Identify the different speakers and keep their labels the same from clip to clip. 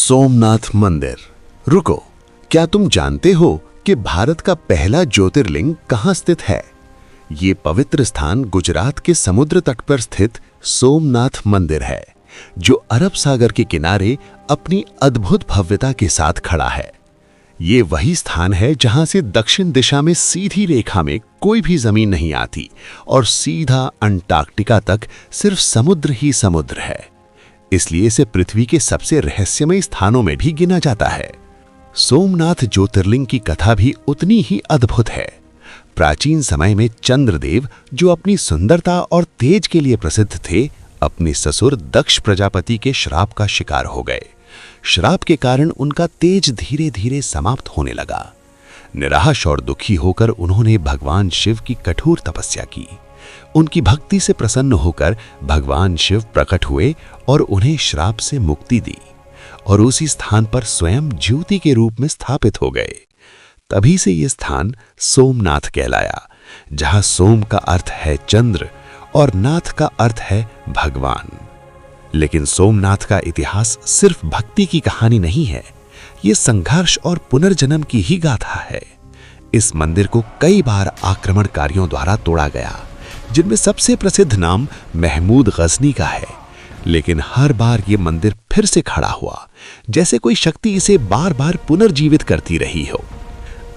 Speaker 1: सोमनाथ मंदिर। रुको, क्या तुम जानते हो कि भारत का पहला ज्योतिर्लिंग कहाँ स्थित है? ये पवित्र स्थान गुजरात के समुद्र तट पर स्थित सोमनाथ मंदिर है, जो अरब सागर के किनारे अपनी अद्भुत भव्यता के साथ खड़ा है। ये वही स्थान है जहां से दक्षिण दिशा में सीधी रेखा में कोई भी जमीन नहीं आती और सीधा अंटार्कटिका तक सिर्फ समुद्र ही समुद्र है। इसलिए इसे पृथ्वी के सबसे रहस्यमय स्थानों में भी गिना जाता है। सोमनाथ ज्योतिर्लिंग की कथा भी उतनी ही अद्भुत है। प्राचीन समय में चंद्रदेव, जो अपनी सुंदरता और तेज के लिए प्रसिद्ध थे, अपने ससुर दक्ष प्रजापति के श्राप का शिकार हो गए। श्राप के कारण उनका तेज धीरे धीरे समाप्त होने लगा। निराश और दुखी होकर उन्होंने भगवान शिव की कठोर तपस्या की। उनकी भक्ति से प्रसन्न होकर भगवान शिव प्रकट हुए और उन्हें श्राप से मुक्ति दी और उसी स्थान पर स्वयं ज्योति के रूप में स्थापित हो गए। तभी से ये स्थान सोमनाथ कहलाया, जहां सोम का अर्थ है चंद्र और नाथ का अर्थ है भगवान। लेकिन सोमनाथ का इतिहास सिर्फ भक्ति की कहानी नहीं है, ये संघर्ष और पुनर्जन्म की ही गाथा है। इस मंदिर को कई बार आक्रमणकारियों द्वारा तोड़ा गया, जिनमें सबसे प्रसिद्ध नाम महमूद गजनी का है। लेकिन हर बार ये मंदिर फिर से खड़ा हुआ, जैसे कोई शक्ति इसे बार बार पुनर्जीवित करती रही हो।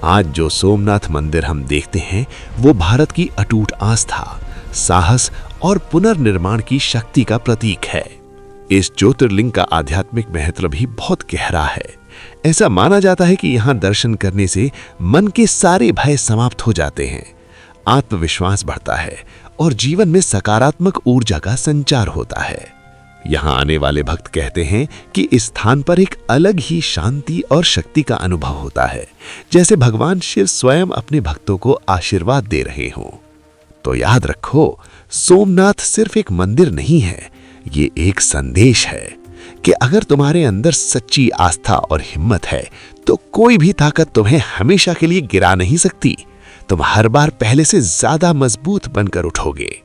Speaker 1: आज जो सोमनाथ मंदिर हम देखते हैं, वो भारत की अटूट आस्था, साहस और पुनर्निर्माण की शक्ति का प्रतीक है। इस ज्योतिर्लिंग का आध्यात्मिक महत्व भी बहुत गहरा है। ऐसा माना जाता है कि यहाँ दर्शन करने से मन के सारे भय समाप्त हो जाते हैं, आत्मविश्वास बढ़ता है और जीवन में सकारात्मक ऊर्जा का संचार होता है। यहाँ आने वाले भक्त कहते हैं कि इस स्थान पर एक अलग ही शांति और शक्ति का अनुभव होता है, जैसे भगवान शिव स्वयं अपने भक्तों को आशीर्वाद दे रहे हों। तो याद रखो, सोमनाथ सिर्फ एक मंदिर नहीं है, ये एक संदेश है कि अगर तुम्हारे अंदर सच्ची आस्था और हिम्मत है, तो कोई भी ताकत तुम्हें हमेशा के लिए गिरा नहीं सकती। तुम हर बार पहले से ज्यादा मजबूत बनकर उठोगे।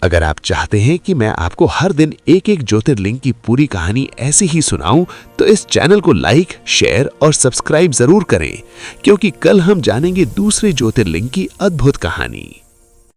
Speaker 1: अगर आप चाहते हैं कि मैं आपको हर दिन एक एक ज्योतिर्लिंग की पूरी कहानी ऐसे ही सुनाऊं, तो इस चैनल को लाइक, शेयर और सब्सक्राइब जरूर करें, क्योंकि कल हम जानेंगे दूसरे ज्योतिर्लिंग की अद्भुत कहानी।